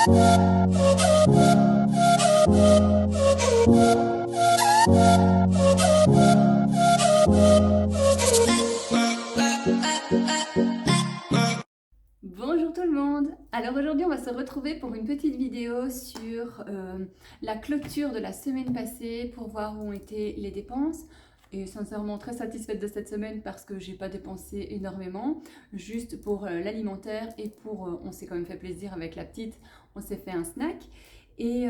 Bonjour tout le monde! Alors aujourd'hui on va se retrouver pour une petite vidéo sur la clôture de la semaine passée pour voir où ont été les dépenses. Et sincèrement très satisfaite de cette semaine parce que j'ai pas dépensé énormément, juste pour l'alimentaire et pour, on s'est quand même fait plaisir avec la petite, on s'est fait un snack. Et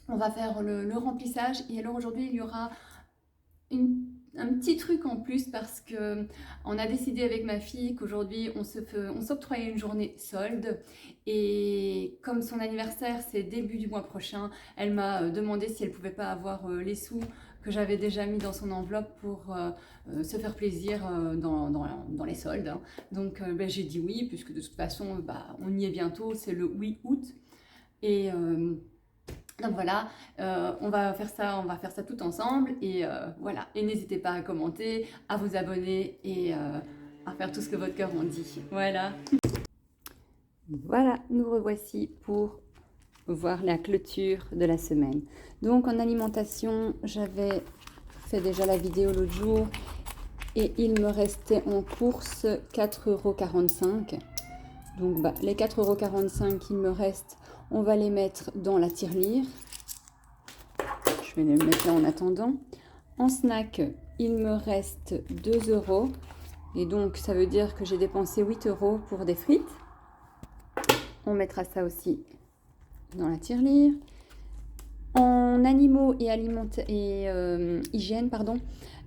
on va faire le remplissage. Et alors aujourd'hui il y aura un petit truc en plus parce que on a décidé avec ma fille qu'aujourd'hui on s'octroyait une journée solde, et comme son anniversaire c'est début du mois prochain, elle m'a demandé si elle pouvait pas avoir les sous que j'avais déjà mis dans son enveloppe pour se faire plaisir dans les soldes, hein. Donc ben, j'ai dit oui, puisque de toute façon bah, on y est bientôt, c'est le 8 août. Et donc voilà, on va faire ça tout ensemble, et voilà. Et n'hésitez pas à commenter, à vous abonner et à faire tout ce que votre cœur en dit. Voilà. Voilà, nous revoici pour voir la clôture de la semaine. Donc en alimentation, j'avais fait déjà la vidéo l'autre jour et il me restait en course 4,45 €. Donc bah, les 4,45 € qu'il me reste, on va les mettre dans la tirelire. Je vais les mettre là en attendant. En snack, il me reste 2 €. Et donc, ça veut dire que j'ai dépensé 8 € pour des frites. On mettra ça aussi dans la tirelire. En animaux et hygiène, pardon,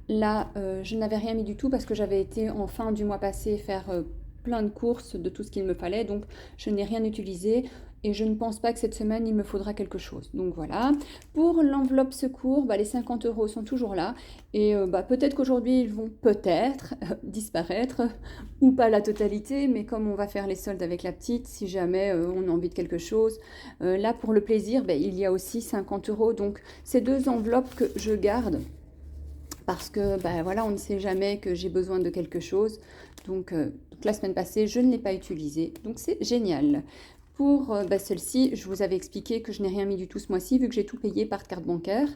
là, je n'avais rien mis du tout parce que j'avais été en fin du mois passé faire plein de courses de tout ce qu'il me fallait. Donc, je n'ai rien utilisé. Et je ne pense pas que cette semaine, il me faudra quelque chose. Donc voilà. Pour l'enveloppe secours, bah, les 50 € sont toujours là. Et bah, peut-être qu'aujourd'hui, ils vont peut-être disparaître, ou pas la totalité. Mais comme on va faire les soldes avec la petite, si jamais on a envie de quelque chose. Là, pour le plaisir, bah, il y a aussi 50 €. Donc, ces deux enveloppes que je garde. Parce que bah, voilà, on ne sait jamais que j'ai besoin de quelque chose. Donc la semaine passée, je ne l'ai pas utilisé. Donc c'est génial. Pour bah, celle-ci, je vous avais expliqué que je n'ai rien mis du tout ce mois-ci, vu que j'ai tout payé par carte bancaire.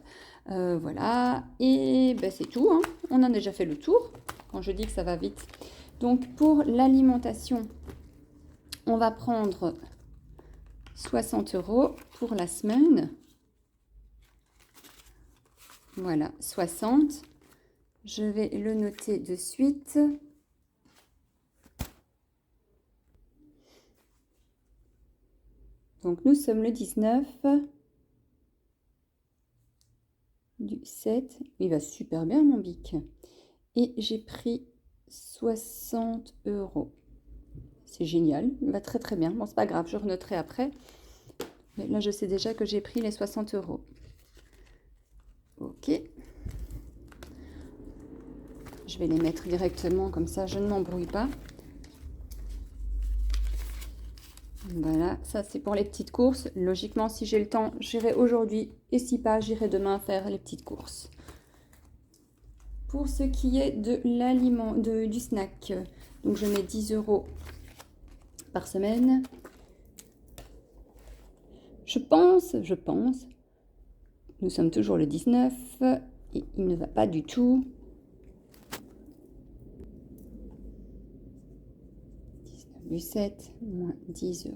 Voilà, et bah, c'est tout, hein. On a déjà fait le tour, quand je dis que ça va vite. Donc pour l'alimentation, on va prendre 60 € pour la semaine. Voilà, 60. Je vais le noter de suite. Donc, nous sommes le 19 du 7. Il va super bien, mon bic. Et j'ai pris 60 €. C'est génial. Il va très, très bien. Bon, c'est pas grave, je renoterai après. Mais là, je sais déjà que j'ai pris les 60 €. Ok. Je vais les mettre directement, comme ça, je ne m'embrouille pas. Voilà, ça c'est pour les petites courses. Logiquement, si j'ai le temps, j'irai aujourd'hui. Et si pas, j'irai demain faire les petites courses. Pour ce qui est de l'aliment, du snack, donc je mets 10 € par semaine. Je pense, nous sommes toujours le 19 et il ne va pas du tout. 7 moins 10 €.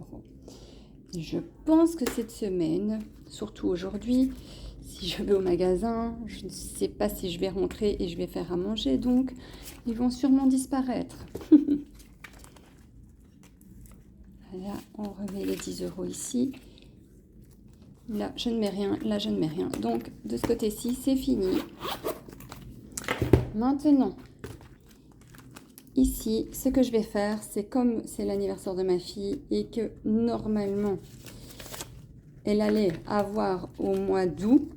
Je pense que cette semaine, surtout aujourd'hui, si je vais au magasin, je ne sais pas si je vais rentrer et je vais faire à manger, donc ils vont sûrement disparaître. Là, on remet les 10 € ici. Là, je ne mets rien, là, je ne mets rien. Donc, de ce côté-ci, c'est fini. Maintenant, ici, ce que je vais faire, c'est comme c'est l'anniversaire de ma fille et que normalement, elle allait avoir au mois d'août,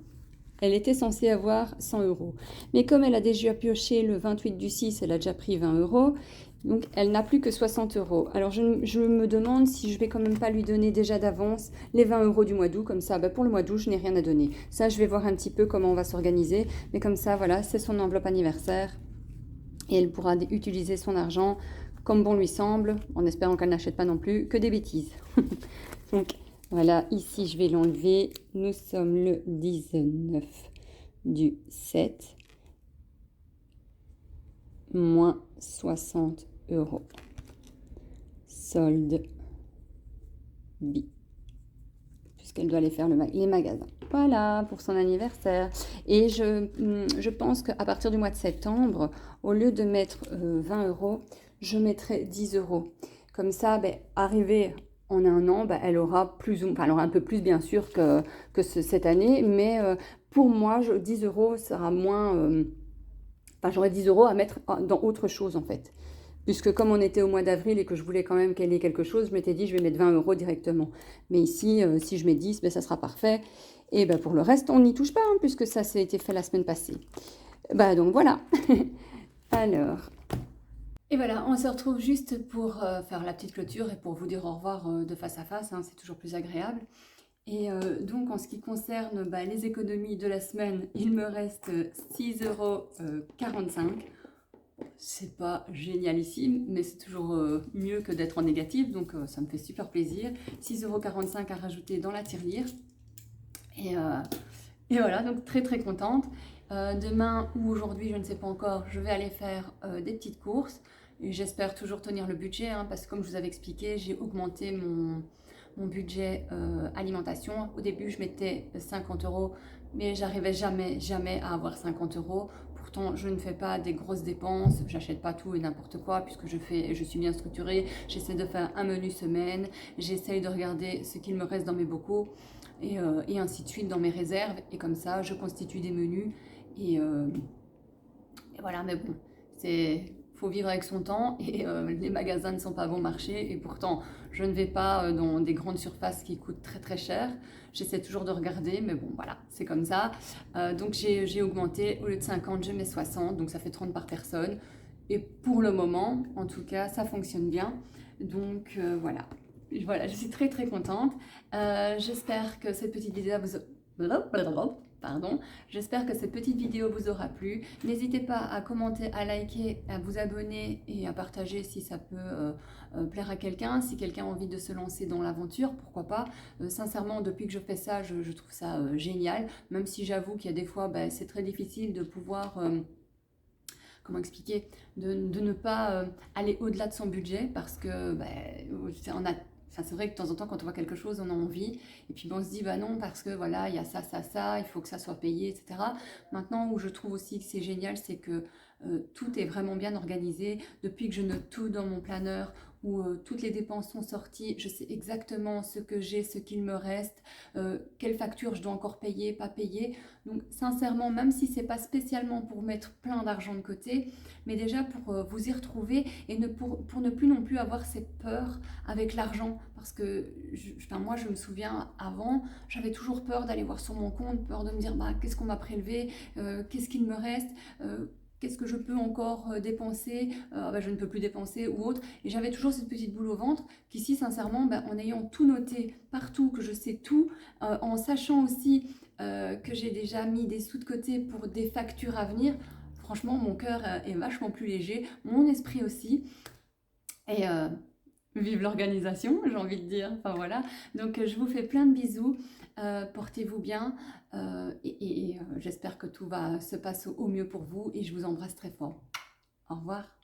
elle était censée avoir 100 €. Mais comme elle a déjà pioché le 28 du 6, elle a déjà pris 20 €. Donc, elle n'a plus que 60 €. Alors, je me demande si je vais quand même pas lui donner déjà d'avance les 20 € du mois d'août. Comme ça, bah, pour le mois d'août, je n'ai rien à donner. Ça, je vais voir un petit peu comment on va s'organiser. Mais comme ça, voilà, c'est son enveloppe anniversaire. Et elle pourra utiliser son argent comme bon lui semble, en espérant qu'elle n'achète pas non plus que des bêtises. Donc voilà, ici je vais l'enlever. Nous sommes le 19 du 7, moins 60 €. Solde B. Puisqu'elle doit aller faire les magasins. Voilà, pour son anniversaire. Et je pense qu'à partir du mois de septembre, au lieu de mettre 20 €, je mettrai 10 €. Comme ça, ben, arrivé en un an, ben, elle aura elle aura un peu plus bien sûr que cette année, mais pour moi, 10 € sera moins... Enfin, j'aurais 10 € à mettre dans autre chose en fait. Puisque comme on était au mois d'avril et que je voulais quand même qu'elle ait quelque chose, je m'étais dit je vais mettre 20 € directement. Mais ici, si je mets 10, ben, ça sera parfait. Et ben, pour le reste, on n'y touche pas, hein, puisque ça a été fait la semaine passée. Ben, donc voilà. Alors. Et voilà, on se retrouve juste pour faire la petite clôture et pour vous dire au revoir de face à face, hein, c'est toujours plus agréable. Et donc en ce qui concerne les économies de la semaine, il me reste 6,45 €. C'est pas génialissime, mais c'est toujours mieux que d'être en négatif, donc ça me fait super plaisir. 6,45 € à rajouter dans la tirelire. Et voilà, donc très très contente. Demain ou aujourd'hui, je ne sais pas encore, je vais aller faire des petites courses. Et j'espère toujours tenir le budget, hein, parce que comme je vous avais expliqué, j'ai augmenté mon budget alimentation. Au début, je mettais 50 €, mais j'arrivais jamais à avoir 50 €. Pourtant, je ne fais pas des grosses dépenses, j'achète pas tout et n'importe quoi, puisque je suis bien structurée. J'essaie de faire un menu semaine, j'essaie de regarder ce qu'il me reste dans mes bocaux, et ainsi de suite dans mes réserves. Et comme ça, je constitue des menus. Et voilà, mais bon, faut vivre avec son temps, et les magasins ne sont pas bon marché, et pourtant je ne vais pas dans des grandes surfaces qui coûtent très très cher. J'essaie toujours de regarder, mais bon voilà, c'est comme ça. Donc j'ai augmenté, au lieu de 50, je mets 60, donc ça fait 30 par personne. Et pour le moment, en tout cas, ça fonctionne bien. Donc voilà. Voilà, je suis très très contente. J'espère que cette petite vidéo j'espère que cette petite vidéo vous aura plu. N'hésitez pas à commenter, à liker, à vous abonner et à partager si ça peut plaire à quelqu'un. Si quelqu'un a envie de se lancer dans l'aventure, pourquoi pas. Sincèrement, depuis que je fais ça, je trouve ça génial. Même si j'avoue qu'il y a des fois, c'est très difficile de pouvoir... comment expliquer, de ne pas aller au-delà de son budget, parce que c'est vrai que de temps en temps, quand on voit quelque chose, on a envie, et puis on se dit, bah non, parce que voilà, il y a ça, il faut que ça soit payé, etc. Maintenant, où je trouve aussi que c'est génial, c'est que tout est vraiment bien organisé. Depuis que je note tout dans mon planeur, où toutes les dépenses sont sorties, je sais exactement ce que j'ai, ce qu'il me reste, quelles factures je dois encore payer, pas payer. Donc sincèrement, même si c'est pas spécialement pour mettre plein d'argent de côté, mais déjà pour vous y retrouver, et pour ne plus non plus avoir cette peur avec l'argent. Parce que moi je me souviens avant, j'avais toujours peur d'aller voir sur mon compte, peur de me dire qu'est-ce qu'on m'a prélevé, qu'est-ce qu'il me reste, qu'est-ce que je peux encore dépenser, je ne peux plus dépenser ou autre. Et j'avais toujours cette petite boule au ventre qu'ici, sincèrement, en ayant tout noté partout, que je sais tout, en sachant aussi que j'ai déjà mis des sous de côté pour des factures à venir, franchement, mon cœur est vachement plus léger, mon esprit aussi. Et vive l'organisation, j'ai envie de dire. Enfin voilà. Donc je vous fais plein de bisous. Portez-vous bien. Et j'espère que tout va se passer au mieux pour vous. Et je vous embrasse très fort. Au revoir.